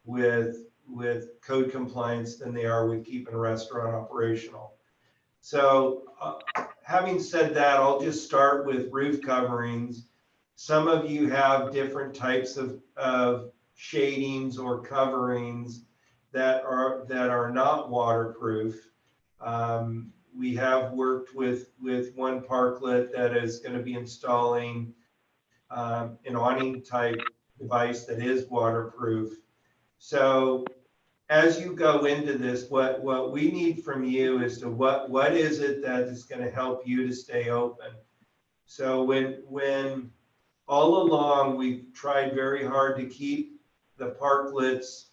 with code compliance than they are with keeping a restaurant operational. So having said that, I'll just start with roof coverings. Some of you have different types of shadings or coverings that are not waterproof. We have worked with one Parklet that is going to be installing an awning type device that is waterproof. So as you go into this, what we need from you is to what is it that is going to help you to stay open. So when all along we've tried very hard to keep the parklets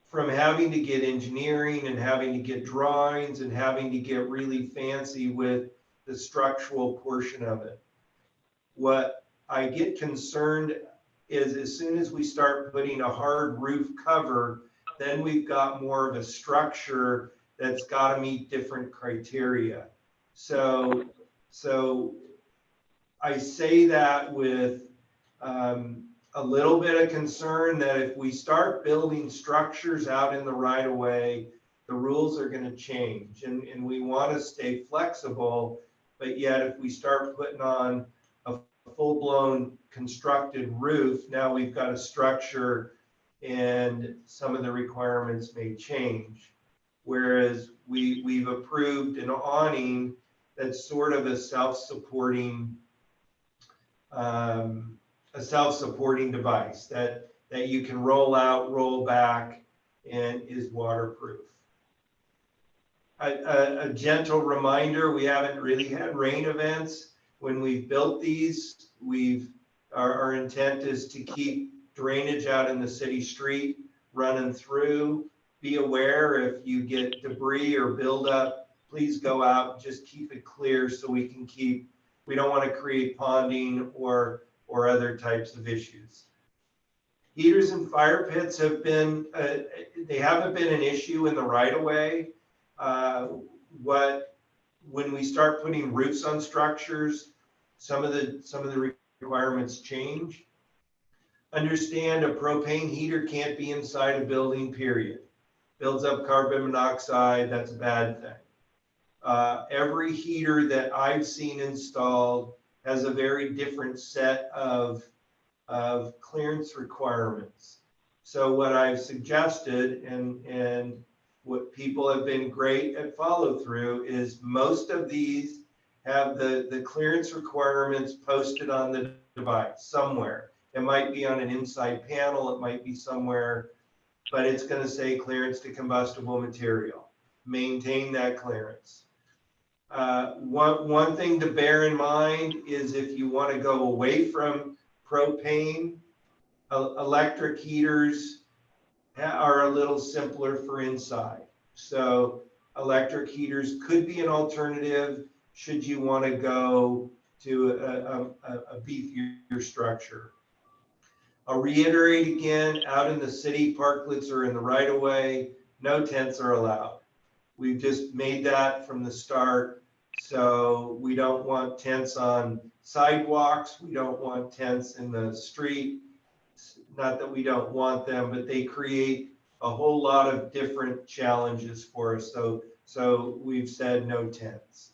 from having to get engineering and having to get drawings and having to get really fancy with the structural portion of it. What I get concerned is as soon as we start putting a hard roof cover, then we've got more of a structure that's got to meet different criteria. So I say that with a little bit of concern that if we start building structures out in the right of way, the rules are going to change, and we want to stay flexible. But yet, if we start putting on a full-blown constructed roof, now we've got a structure and some of the requirements may change. Whereas we've approved an awning that's sort of a self-supporting device that you can roll out, roll back, and is waterproof. A gentle reminder, we haven't really had rain events. When we've built these, our intent is to keep drainage out in the city street running through. Be aware if you get debris or buildup, please go out, just keep it clear so we don't want to create ponding or other types of issues. Heaters and fire pits have been, they haven't been an issue in the right of way. When we start putting roofs on structures, some of the requirements change. Understand a propane heater can't be inside a building, period. Builds up carbon monoxide, that's a bad thing. Every heater that I've seen installed has a very different set of clearance requirements. So what I've suggested and what people have been great at follow through is most of these have the clearance requirements posted on the device somewhere. It might be on an inside panel, it might be somewhere, but it's going to say clearance to combustible material. Maintain that clearance. One thing to bear in mind is if you want to go away from propane, electric heaters are a little simpler for inside. So electric heaters could be an alternative should you want to go to a beefier structure. I'll reiterate again, out in the city, parklets are in the right of way, no tents are allowed. We've just made that from the start. So we don't want tents on sidewalks. We don't want tents in the street. Not that we don't want them, but they create a whole lot of different challenges for us. So we've said no tents.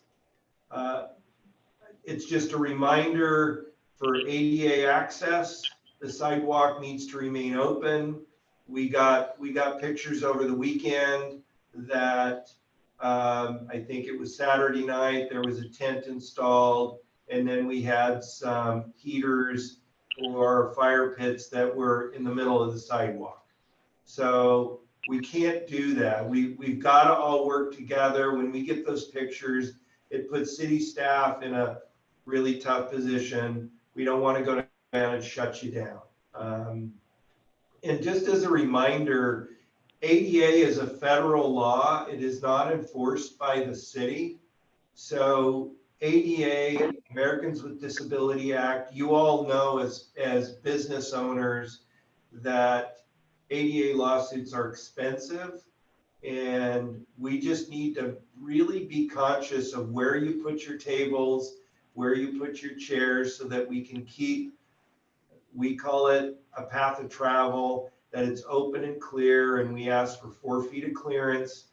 It's just a reminder for ADA access, the sidewalk needs to remain open. We got pictures over the weekend that I think it was Saturday night, there was a tent installed, and then we had some heaters or fire pits that were in the middle of the sidewalk. So we can't do that. We've got to all work together. When we get those pictures, it puts city staff in a really tough position. We don't want to go down and shut you down. And just as a reminder, ADA is a federal law. It is not enforced by the city. So ADA, Americans with Disability Act, you all know as business owners that ADA lawsuits are expensive, and we just need to really be conscious of where you put your tables, where you put your chairs, so that we can keep we call it a path of travel, that it's open and clear, and we ask for 4 feet of clearance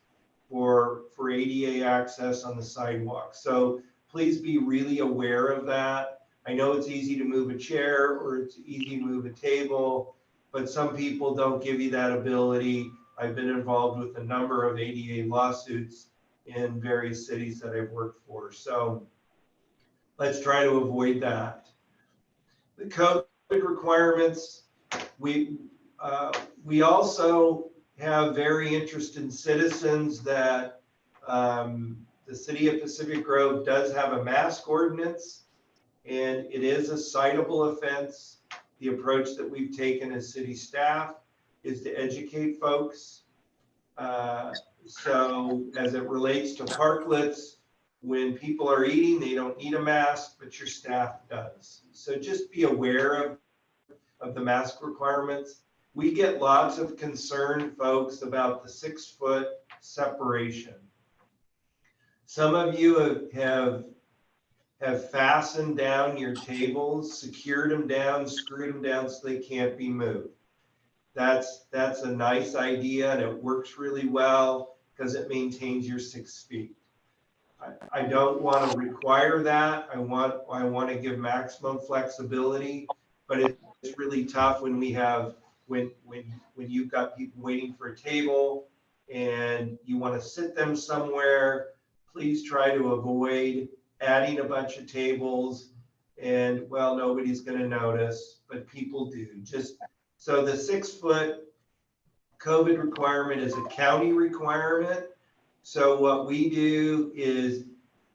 for ADA access on the sidewalk. So please be really aware of that. I know it's easy to move a chair or it's easy to move a table, but some people don't give you that ability. I've been involved with a number of ADA lawsuits in various cities that I've worked for. So let's try to avoid that. The COVID requirements, we also have very interested citizens that the city of Pacific Grove does have a mask ordinance, and it is a citable offense. The approach that we've taken as city staff is to educate folks. So as it relates to parklets, when people are eating, they don't need a mask, but your staff does. So just be aware of the mask requirements. We get lots of concern, folks, about the 6-foot separation. Some of you have fastened down your tables, secured them down, screwed them down so they can't be moved. That's a nice idea, and it works really well because it maintains your 6 feet. I don't want to require that. I want to give maximum flexibility, but it's really tough when we have when you've got people waiting for a table and you want to sit them somewhere. Please try to avoid adding a bunch of tables, and well, nobody's going to notice, but people do. Just so the 6-foot COVID requirement is a county requirement. So what we do is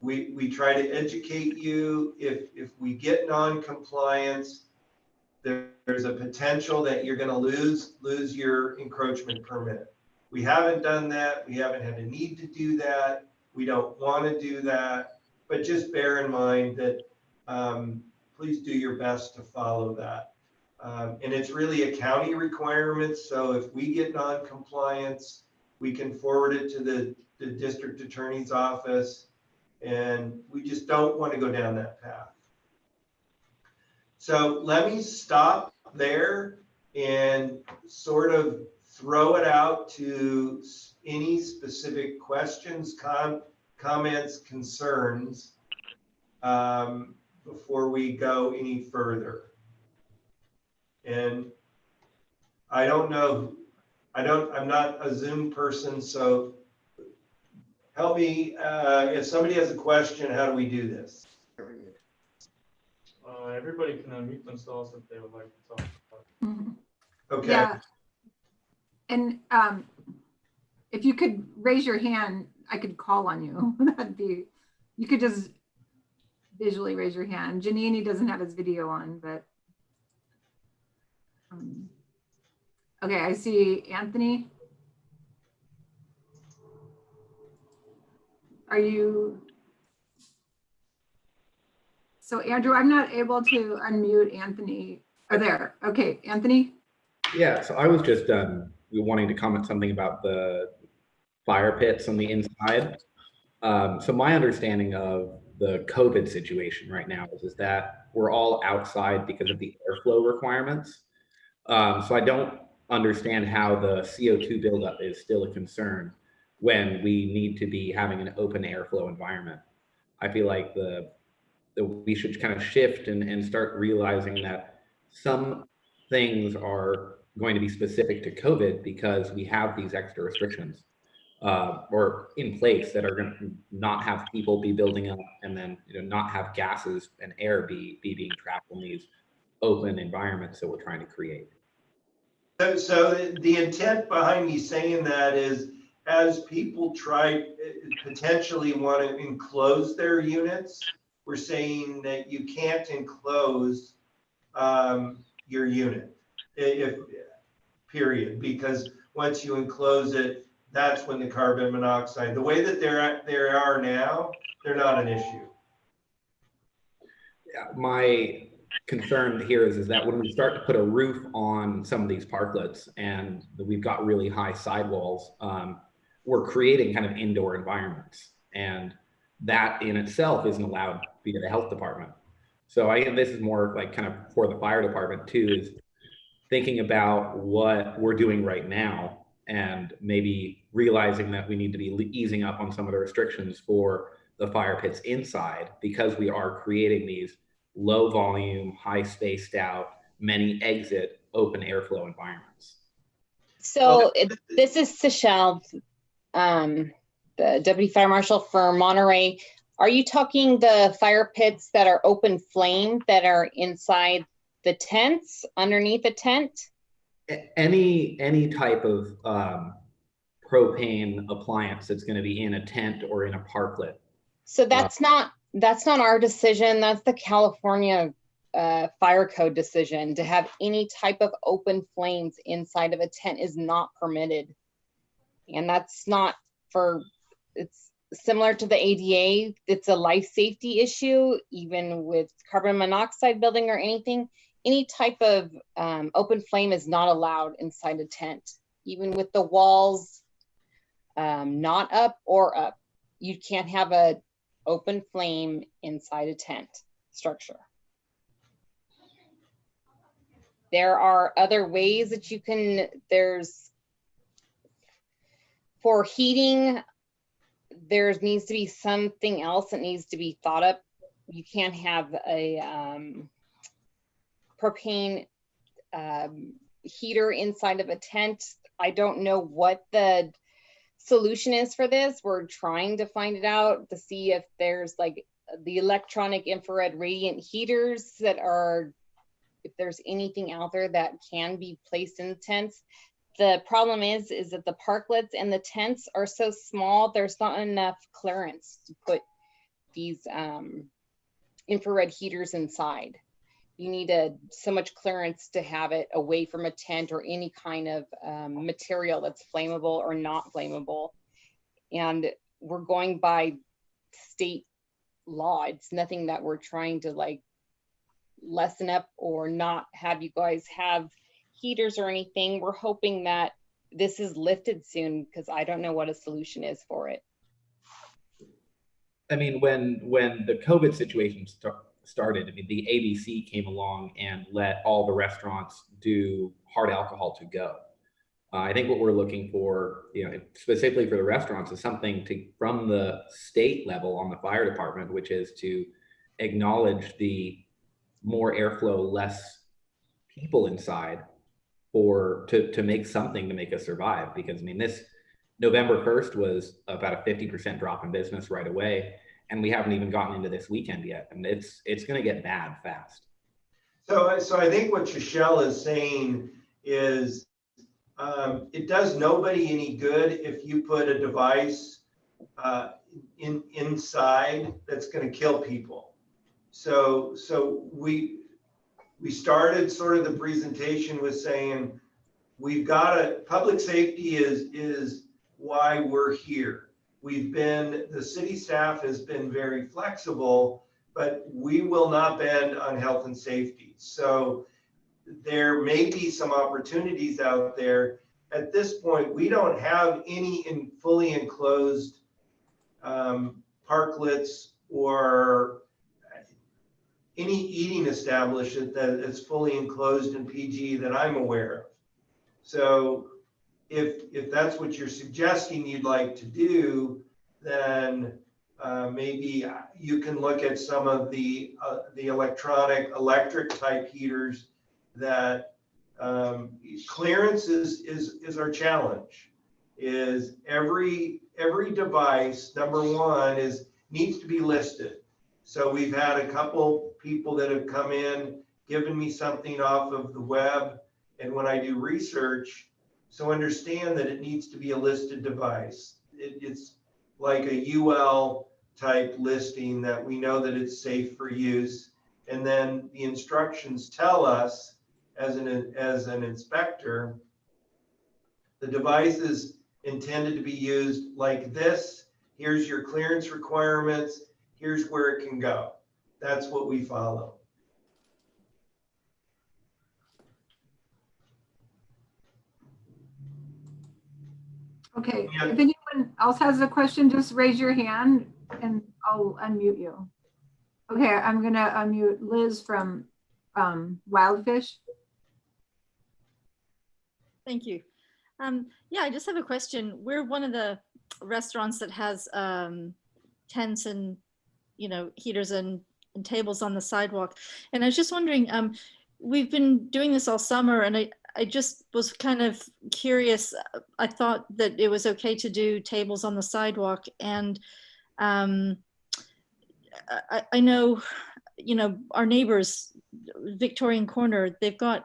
we try to educate you. If we get non-compliance, there's a potential that you're going to lose your encroachment permit. We haven't done that. We haven't had a need to do that. We don't want to do that. But just bear in mind that please do your best to follow that. And it's really a county requirement. So if we get non-compliance, we can forward it to the district attorney's office, and we just don't want to go down that path. So let me stop there and sort of throw it out to any specific questions, comments, concerns before we go any further. And I don't know, I'm not a Zoom person, so help me, if somebody has a question, how do we do this? Everybody can unmute themselves if they would like to talk about it. Mm-hmm. Okay. Yeah. And if you could raise your hand, I could call on you. That'd be, you could just visually raise your hand. Janini doesn't have his video on, but. Okay, I see Anthony. Are you? So Andrew, I'm not able to unmute Anthony. Oh, there. Okay, Anthony. Yeah, so I was just wanting to comment something about the fire pits on the inside. So my understanding of the COVID situation right now is that we're all outside because of the airflow requirements. So I don't understand how the CO2 buildup is still a concern when we need to be having an open airflow environment. I feel like we should kind of shift and start realizing that some things are going to be specific to COVID because we have these extra restrictions or in place that are going to not have people be building up and then not have gases and air be being trapped in these open environments that we're trying to create. So the intent behind me saying that is, as people potentially want to enclose their units, we're saying that you can't enclose your unit, period, because once you enclose it, that's when the carbon monoxide, the way that they are now, they're not an issue. Yeah, my concern here is that when we start to put a roof on some of these parklets and we've got really high sidewalls, we're creating kind of indoor environments, and that in itself isn't allowed via the health department. So this is more like kind of for the fire department too, is thinking about what we're doing right now and maybe realizing that we need to be easing up on some of the restrictions for the fire pits inside, because we are creating these low volume, high spaced out, many exit open airflow environments. So this is Seychelle, the Deputy Fire Marshal for Monterey. Are you talking the fire pits that are open flame that are inside the tents, underneath the tent? Any type of propane appliance that's going to be in a tent or in a parklet. So that's not our decision. That's the California fire code decision. To have any type of open flames inside of a tent is not permitted. And that's not for, it's similar to the ADA. It's a life safety issue, even with carbon monoxide building or anything. Any type of open flame is not allowed inside a tent, even with the walls not up or up. You can't have a open flame inside a tent structure. There are other ways that you can, for heating, there needs to be something else that needs to be thought up. You can't have a propane heater inside of a tent. I don't know what the solution is for this. We're trying to find it out to see if there's like the electronic infrared radiant heaters that are, if there's anything out there that can be placed in the tents. The problem is that the parklets and the tents are so small, there's not enough clearance to put these infrared heaters inside. You need so much clearance to have it away from a tent or any kind of material that's flammable or not flammable. And we're going by state law. It's nothing that we're trying to like lessen up or not have you guys have heaters or anything. We're hoping that this is lifted soon, because I don't know what a solution is for it. I mean, when the COVID situation started, I mean, the ABC came along and let all the restaurants do hard alcohol to go. I think what we're looking for, specifically for the restaurants, is something from the state level on the fire department, which is to acknowledge the more airflow, less people inside, to make something to make us survive. Because I mean, this November 1st was about a 50% drop in business right away, and we haven't even gotten into this weekend yet, and it's going to get bad fast. So I think what Seychelle is saying is it does nobody any good if you put a device inside that's going to kill people. So we started sort of the presentation with saying we've got public safety is why we're here. The city staff has been very flexible, but we will not bend on health and safety. So there may be some opportunities out there. At this point, we don't have any fully enclosed parklets or any eating establishment that is fully enclosed in PG that I'm aware of. So if that's what you're suggesting you'd like to do, then maybe you can look at some of the electric type heaters that clearance is our challenge. Is every device, number one, needs to be listed. So we've had a couple people that have come in, given me something off of the web, and when I do research, so understand that it needs to be a listed device. It's like a UL type listing that we know that it's safe for use, and then the instructions tell us as an inspector, the device is intended to be used like this. Here's your clearance requirements. Here's where it can go. That's what we follow. Okay, if anyone else has a question, just raise your hand and I'll unmute you. Okay, I'm gonna unmute Liz from Wildfish. Thank you. Yeah, I just have a question. We're one of the restaurants that has tents and, you know, heaters and tables on the sidewalk. And I was just wondering, we've been doing this all summer, and I just was kind of curious. I thought that it was okay to do tables on the sidewalk, and I know, you know, our neighbors, Victorian Corner, they've got,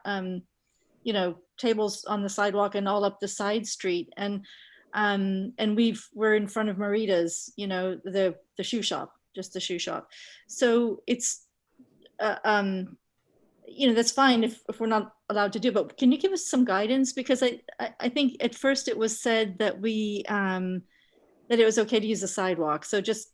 you know, tables on the sidewalk and all up the side street. And we're in front of Marita's, you know, the shoe shop, just the shoe shop. So it's, you know, that's fine if we're not allowed to do, but can you give us some guidance? Because I think at first it was said that that it was okay to use the sidewalk. So just,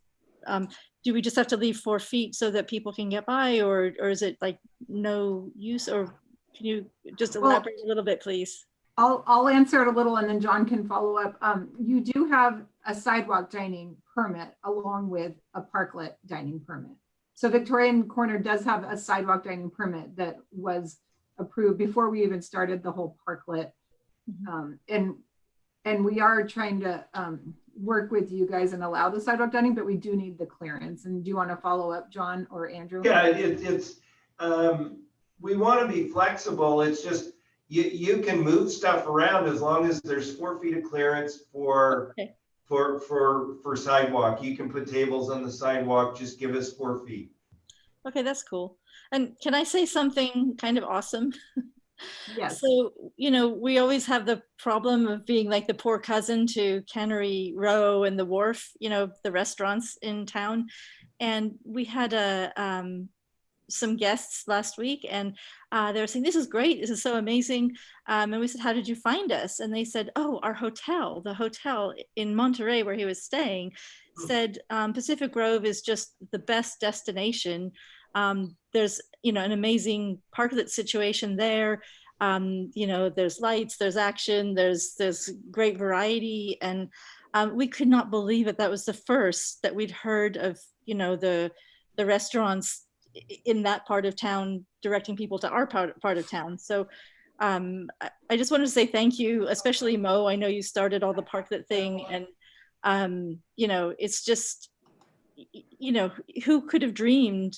do we just have to leave 4 feet so that people can get by, or is it like no use? Or can you just elaborate a little bit, please? I'll answer it a little and then John can follow up. You do have a sidewalk dining permit along with a parklet dining permit. So Victorian Corner does have a sidewalk dining permit that was approved before we even started the whole parklet. And we are trying to work with you guys and allow the sidewalk dining, but we do need the clearance. And do you want to follow up, John or Andrew? Yeah, it's we want to be flexible. It's just you can move stuff around as long as there's 4 feet of clearance for Okay. for sidewalk. You can put tables on the sidewalk. Just give us 4 feet. Okay, that's cool. And can I say something kind of awesome? Yes. So, you know, we always have the problem of being like the poor cousin to Cannery Row and the Wharf, you know, the restaurants in town. And we had some guests last week, and they were saying, this is great, this is so amazing. And we said, how did you find us? And they said, oh, our hotel, the hotel in Monterey where he was staying, said Pacific Grove is just the best destination. There's, you know, an amazing parklet situation there. You know, there's lights, there's action, there's great variety. And we could not believe it. That was the first that we'd heard of, you know, the restaurants in that part of town directing people to our part of town. So I just wanted to say thank you, especially Mo. I know you started all the parklet thing, and you know, it's just, you know, who could have dreamed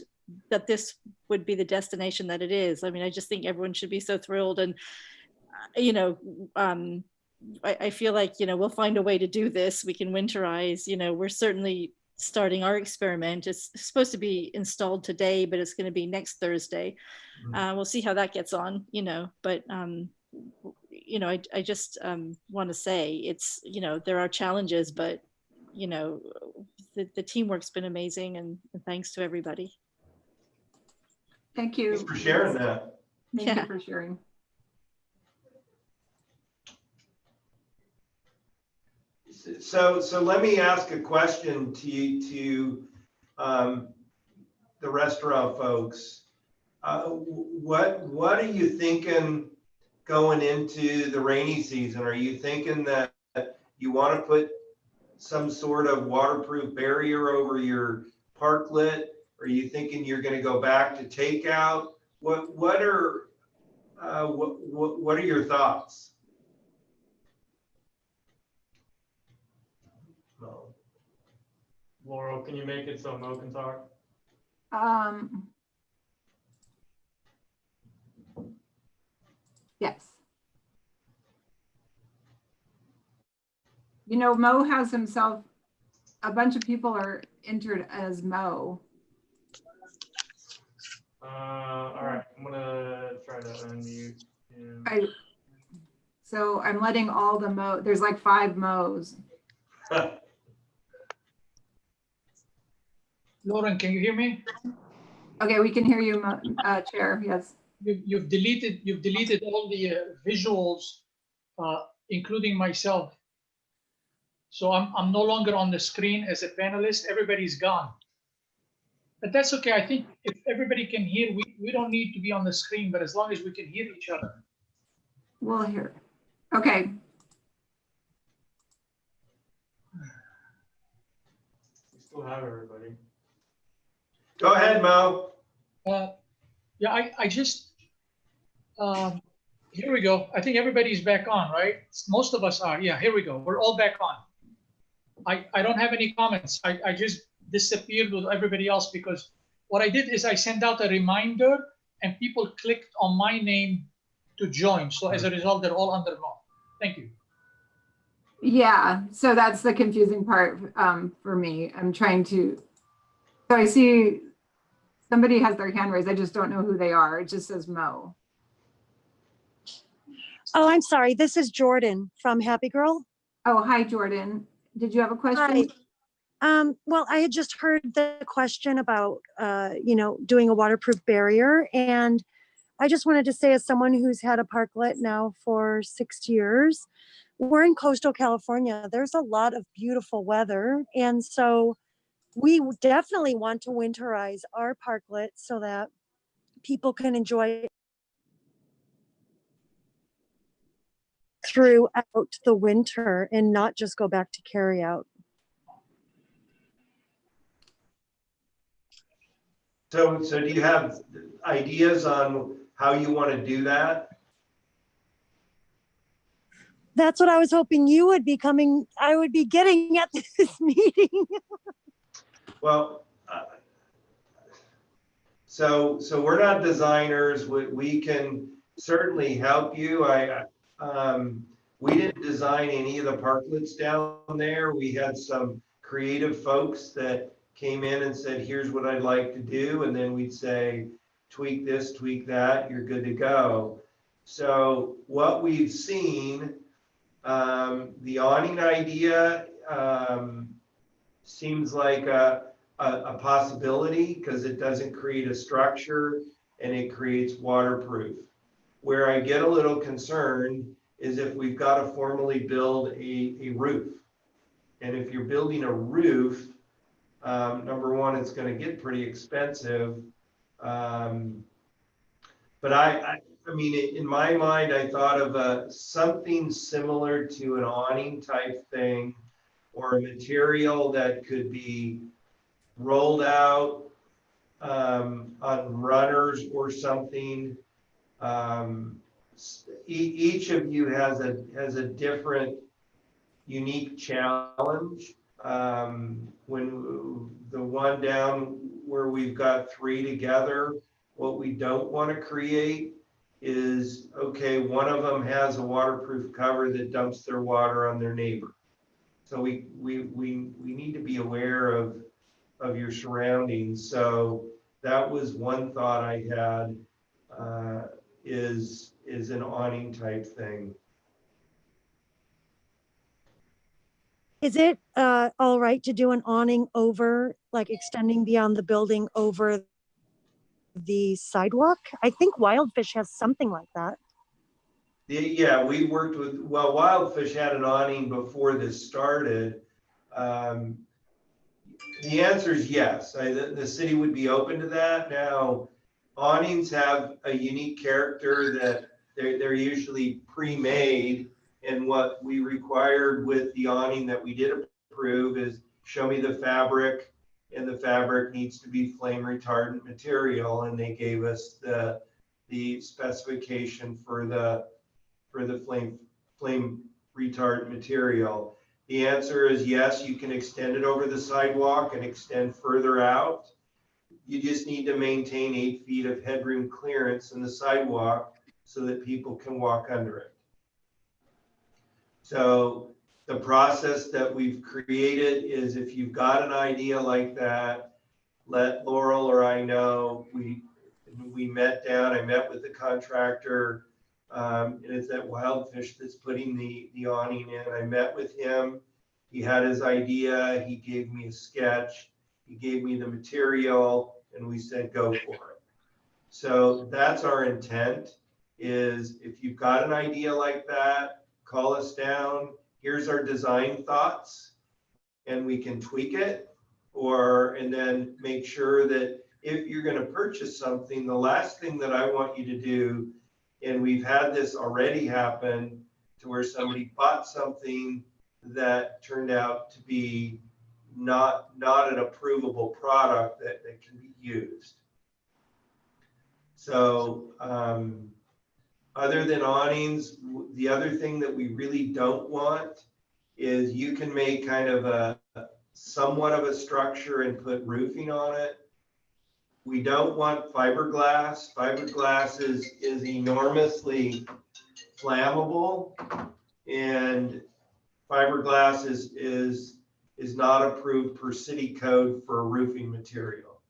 that this would be the destination that it is? I mean, I just think everyone should be so thrilled. And you know, I feel like, you know, we'll find a way to do this. We can winterize. You know, we're certainly starting our experiment. It's supposed to be installed today, but it's going to be next Thursday. We'll see how that gets on, you know, but you know, I just want to say it's, you know, there are challenges, but you know, the teamwork's been amazing, and thanks to everybody. Thank you. Thanks for sharing that. Thank you for sharing. So let me ask a question to the restaurant folks. What are you thinking going into the rainy season? Are you thinking that you want to put some sort of waterproof barrier over your parklet? Are you thinking you're going to go back to takeout? What are your thoughts? Laurel, can you make it so Mo can talk? Yes. You know, Mo has himself, a bunch of people are entered as Mo. All right, I'm gonna try to unmute him. So I'm letting all the Mo, there's like 5 Mo's. Lauren, can you hear me? Okay, we can hear you, Chair, yes. You've deleted all the visuals, including myself. So I'm no longer on the screen as a panelist. Everybody's gone. But that's okay. I think if everybody can hear, we don't need to be on the screen, but as long as we can hear each other. We'll hear. Okay. We still have everybody. Go ahead, Mo. Yeah, I just, here we go. I think everybody's back on, right? Most of us are. Yeah, here we go. We're all back on. I don't have any comments. I just disappeared with everybody else because what I did is I sent out a reminder and people clicked on my name to join. So as a result, they're all under Mo. Thank you. Yeah, so that's the confusing part for me. I'm trying to, so I see somebody has their hand raised. I just don't know who they are. It just says Mo. Oh, I'm sorry. This is Jordan from Happy Girl. Oh, hi, Jordan. Did you have a question? Hi. Well, I had just heard the question about, doing a waterproof barrier. And I just wanted to say, as someone who's had a parklet now for 6 years, we're in coastal California. There's a lot of beautiful weather. And so we definitely want to winterize our parklet so that people can enjoy it throughout the winter and not just go back to carry out. So do you have ideas on how you want to do that? That's what I was hoping you would be coming, I would be getting at this meeting. Well, so we're not designers. We can certainly help you. We didn't design any of the parklets down there. We had some creative folks that came in and said, here's what I'd like to do. And then we'd say, tweak this, tweak that, you're good to go. So what we've seen, the awning idea seems like a possibility because it doesn't create a structure and it creates waterproof. Where I get a little concerned is if we've got to formally build a roof. And if you're building a roof, number one, it's going to get pretty expensive. But I mean, in my mind, I thought of something similar to an awning type thing, or a material that could be rolled out on runners or something. Each of you has a different unique challenge. When the one down where we've got 3 together, what we don't want to create is, okay, one of them has a waterproof cover that dumps their water on their neighbor. So we need to be aware of your surroundings. So that was one thought I had, is an awning type thing. Is it all right to do an awning over, like extending beyond the building over the sidewalk? I think Wildfish has something like that. Yeah, we worked with, well, Wildfish had an awning before this started. The answer is yes. The city would be open to that. Now, awnings have a unique character that they're usually pre-made. And what we required with the awning that we did approve is show me the fabric, and the fabric needs to be flame retardant material. And they gave us the specification for the flame retardant material. The answer is yes, you can extend it over the sidewalk and extend further out. You just need to maintain 8 feet of headroom clearance in the sidewalk so that people can walk under it. So the process that we've created is, if you've got an idea like that, let Laurel or I know. We met down, I met with the contractor, and it's that Wildfish that's putting the awning in. I met with him. He had his idea. He gave me a sketch. He gave me the material, and we said, go for it. So that's our intent, is if you've got an idea like that, call us down. Here's our design thoughts, and we can tweak it, and then make sure that if you're going to purchase something, the last thing that I want you to do, and we've had this already happen, to where somebody bought something that turned out to be not an approvable product that can be used. So other than awnings, the other thing that we really don't want is you can make kind of a somewhat of a structure and put roofing on it. We don't want fiberglass. Fiberglass is enormously flammable, and fiberglass is not approved per city code for roofing material.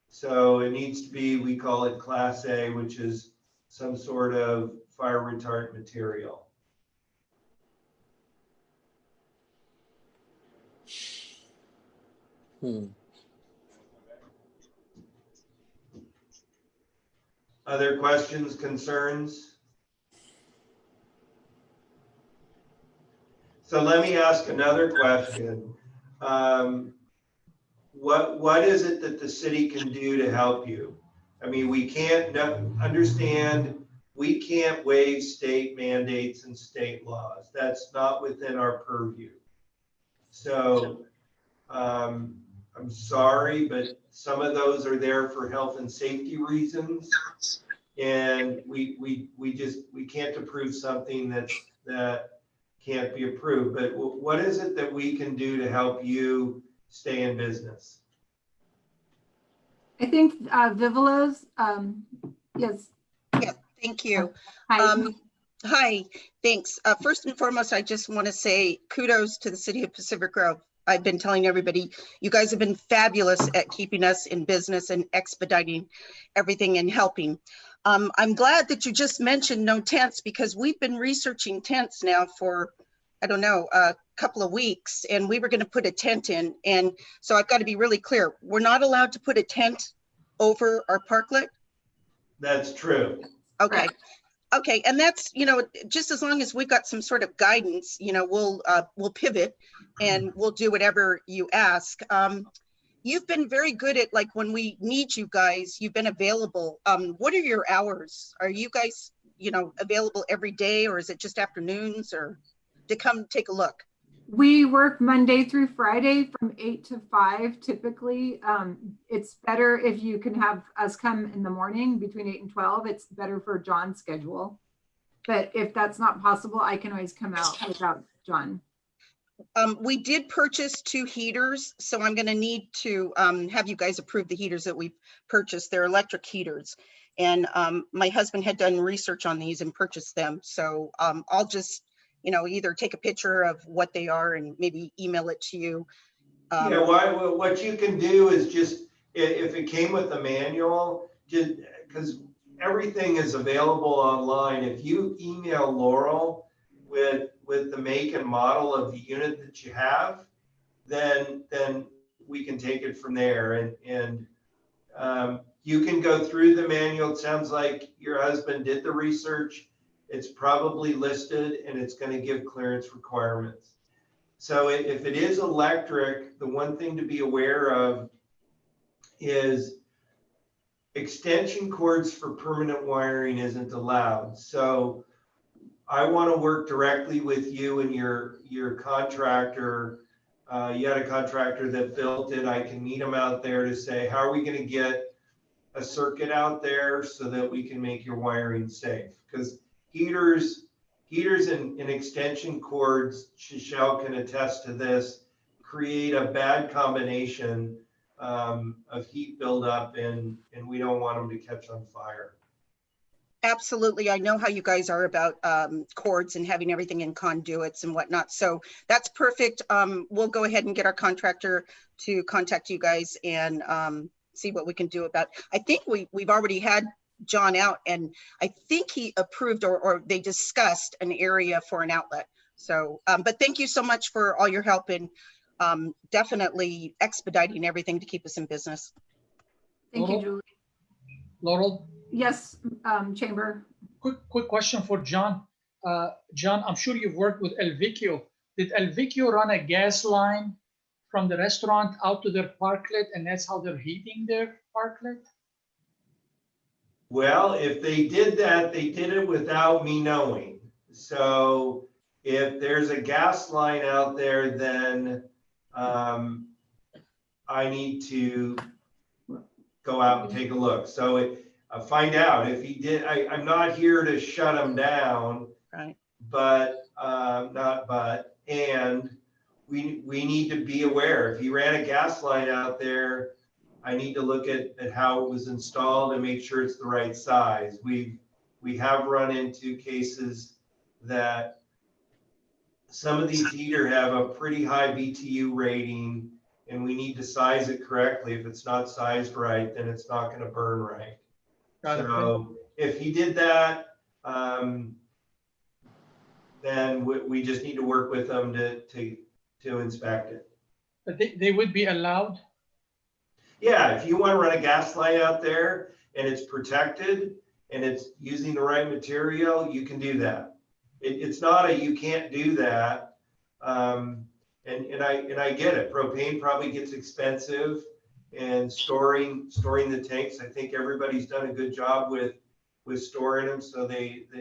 So it needs to be, we call it Class A, which is some sort of fire retardant material. Other questions, concerns? So let me ask another question. What is it that the city can do to help you? I mean, we can't understand, we can't waive state mandates and state laws. That's not within our purview. So I'm sorry, but some of those are there for health and safety reasons. And we can't approve something that can't be approved. But what is it that we can do to help you stay in business? think Vivelo's, yes. Yeah, thank you. Hi. Hi, thanks. First and foremost, I just want to say kudos to the city of Pacific Grove. I've been telling everybody, you guys have been fabulous at keeping us in business and expediting everything and helping. I'm glad that you just mentioned no tents, because we've been researching tents now for, I don't know, a couple of weeks, and we were going to put a tent in. And so I've got to be really clear. We're not allowed to put a tent over our parklet. That's true. Okay. Right. Okay. And that's, you know, just as long as we've got some sort of guidance, you know, we'll pivot and we'll do whatever you ask. You've been very good at, like, when we need you guys, you've been available. What are your hours? Are you guys, you know, available every day, or is it just afternoons, or to come take a look? We work Monday through Friday from 8 to 5 typically. It's better if you can have us come in the morning between 8 and 12. It's better for John's schedule. But if that's not possible, I can always come out without John. We did purchase 2 heaters, so I'm going to need to have you guys approve the heaters that we've purchased. They're electric heaters. And my husband had done research on these and purchased them. So I'll just, you know, either take a picture of what they are and maybe email it to you. Yeah, what you can do is just, if it came with the manual, just because everything is available online, if you email Laurel with the make and model of the unit that you have, then we can take it from there. And you can go through the manual. It sounds like your husband did the research. It's probably listed and it's going to give clearance requirements. So if it is electric, the one thing to be aware of is extension cords for permanent wiring isn't allowed. So I want to work directly with you and your contractor. You had a contractor that built it. I can meet them out there to say, how are we going to get a circuit out there so that we can make your wiring safe? Because heaters and extension cords, Shishel can attest to this, create a bad combination of heat buildup, and we don't want them to catch on fire. Absolutely. I know how you guys are about cords and having everything in conduits and whatnot. So that's perfect. We'll go ahead and get our contractor to contact you guys and see what we can do about it. I think we've already had John out, and I think he approved or they discussed an area for an outlet. So, but thank you so much for all your help and definitely expediting everything to keep us in business. Thank you, Julie. Laurel, Yes, Chamber. quick question for John. John, I'm sure you've worked with El Vecchio. Did El Vecchio run a gas line from the restaurant out to their parklet, and that's how they're heating their parklet? Well, if they did that, they did it without me knowing. So if there's a gas line out there, then I need to go out and take a look. So find out if he did. I'm not here to shut him down, Right. but and we need to be aware. If he ran a gas line out there, I need to look at how it was installed and make sure it's the right size. We have run into cases that some of these heaters have a pretty high BTU rating, and we need to size it correctly. If it's not sized right, then it's not going to burn right. Got it. So if he did that, then we just need to work with them to inspect it. But they would be allowed? Yeah, if you want to run a gas line out there and it's protected and it's using the right material, you can do that. It's not a you can't do that. And I get it. Propane probably gets expensive, and storing the tanks. I think everybody's done a good job with storing them, so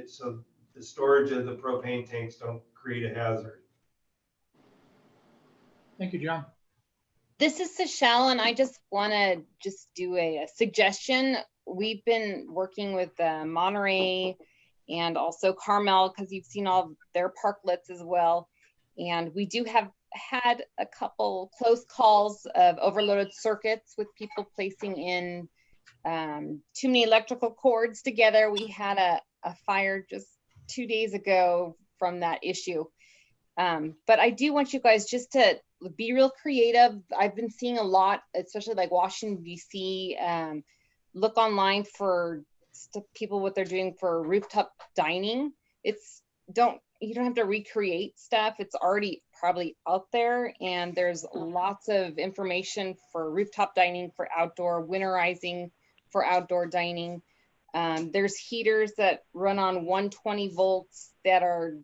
so the storage of the propane tanks don't create a hazard. Thank you, John. This is Seychelle, and I just want to do a suggestion. We've been working with Monterey and also Carmel, because you've seen all their parklets as well. And we do have had a couple close calls of overloaded circuits with people placing in too many electrical cords together. We had a fire just 2 days ago from that issue. But I do want you guys just to be real creative. I've been seeing a lot, especially like Washington, D.C. Look online for people, what they're doing for rooftop dining. You don't have to recreate stuff. It's already probably out there, and there's lots of information for rooftop dining, for outdoor winterizing, for outdoor dining. There's heaters that run on 120 volts that are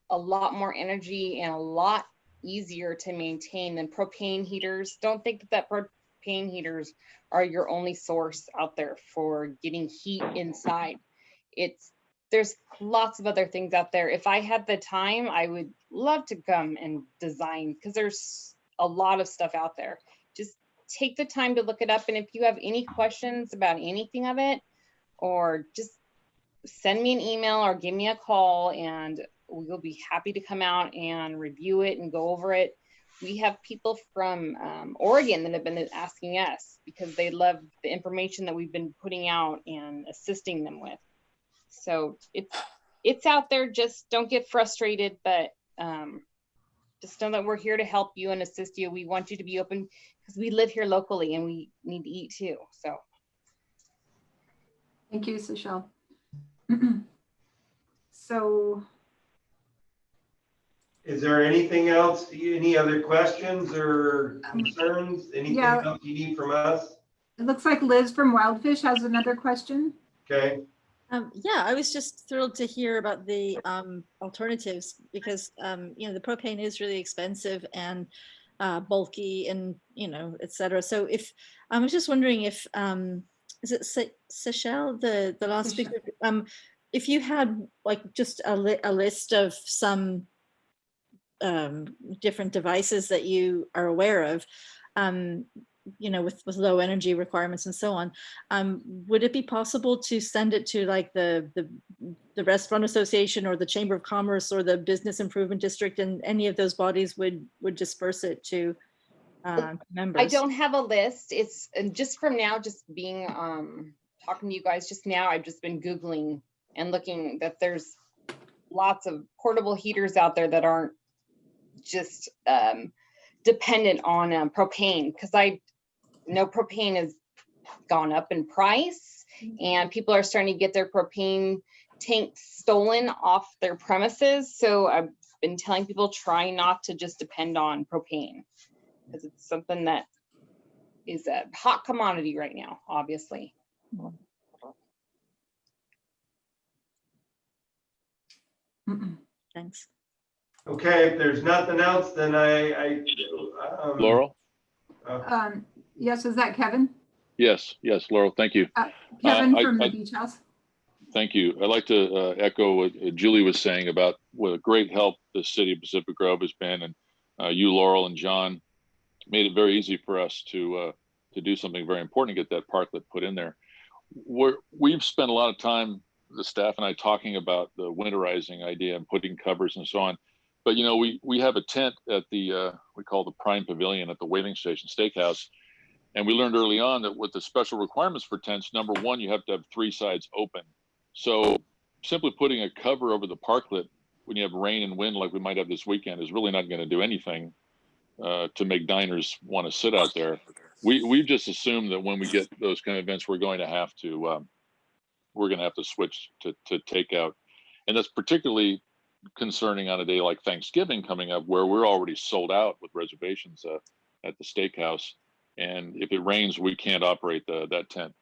a lot more energy and a lot easier to maintain than propane heaters. Don't think that propane heaters are your only source out there for getting heat inside. There's lots of other things out there. If I had the time, I would love to come and design, because there's a lot of stuff out there. Just take the time to look it up. And if you have any questions about anything of it, or just send me an email or give me a call, and we'll be happy to come out and review it and go over it. We have people from Oregon that have been asking us because they love the information that we've been putting out and assisting them with. So it's out there. Just don't get frustrated, but just know that we're here to help you and assist you. We want you to be open, because we live here locally and we need to eat too. So Thank you, Seychelle. So, Is there anything else? Any other questions or concerns? Anything else you need from us? it looks like Liz from Wildfish has another question. Okay. Yeah, I was just thrilled to hear about the alternatives, because the propane is really expensive and bulky, and et cetera. So if I was just wondering if is it Seychelle, the last speaker, if you had like just a list of some different devices that you are aware of, with low energy requirements and so on, would it be possible to send it to like the Restaurant Association or the Chamber of Commerce or the Business Improvement District, and any of those bodies would disperse it to members? I don't have a list. It's just from now, just being talking to you guys just now, I've just been Googling and looking that there's lots of portable heaters out there that aren't just dependent on propane, because I know propane has gone up in price, and people are starting to get their propane tanks stolen off their premises. So I've been telling people, try not to just depend on propane, because it's something that is a hot commodity right now, obviously. Thanks. Okay, if there's nothing else, then Laurel? Yes, is that Kevin? Yes, Laurel, thank you. Kevin from the Beach House. Thank you. I'd like to echo what Julie was saying about what a great help the city of Pacific Grove has been, and you, Laurel, and John, made it very easy for us to do something very important, to get that parklet put in there. We've spent a lot of time, the staff and I, talking about the winterizing idea and putting covers and so on. But you know, we have a tent at the we call the Prime Pavilion at the Whaling Station Steakhouse, and we learned early on that with the special requirements for tents, number one, you have to have 3 sides open. So simply putting a cover over the parklet when you have rain and wind like we might have this weekend is really not going to do anything to make diners want to sit out there. We've just assumed that when we get those kind of events, we're going to have to switch to takeout, and that's particularly concerning on a day like Thanksgiving coming up, where we're already sold out with reservations at the steakhouse, and if it rains, we can't operate that tent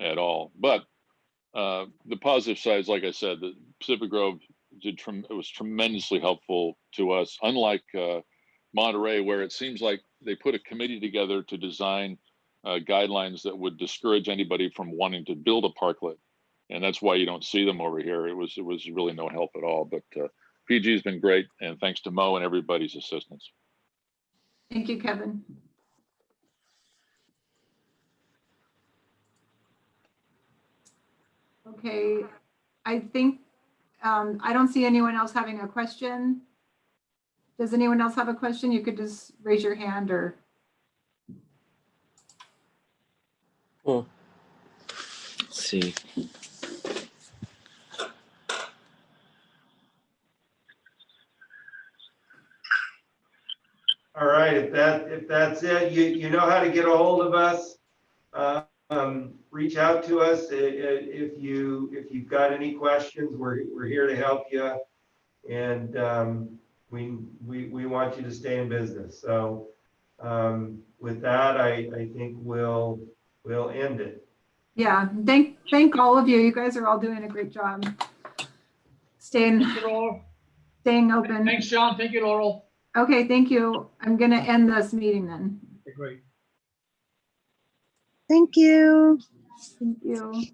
at all. But the positive side is, like I said, the Pacific Grove it was tremendously helpful to us, unlike Monterey, where it seems like they put a committee together to design guidelines that would discourage anybody from wanting to build a parklet, and that's why you don't see them over here. It was really no help at all. But PG has been great, and thanks to Mo and everybody's assistance. Thank you, Kevin. Okay, I think I don't see anyone else having a question. Does anyone else have a question? You could just raise your hand or. Let's see. All right, if that's it, you know how to get a hold of us. Reach out to us if you've got any questions. We're here to help you, and we want you to stay in business. So with that, I think we'll end it. Yeah, thank all of you. You guys are all doing a great job. Staying open. Thanks, John. Thank you, Laurel. Okay, thank you. I'm gonna end this meeting then. Okay, great. Thank you. Thank you.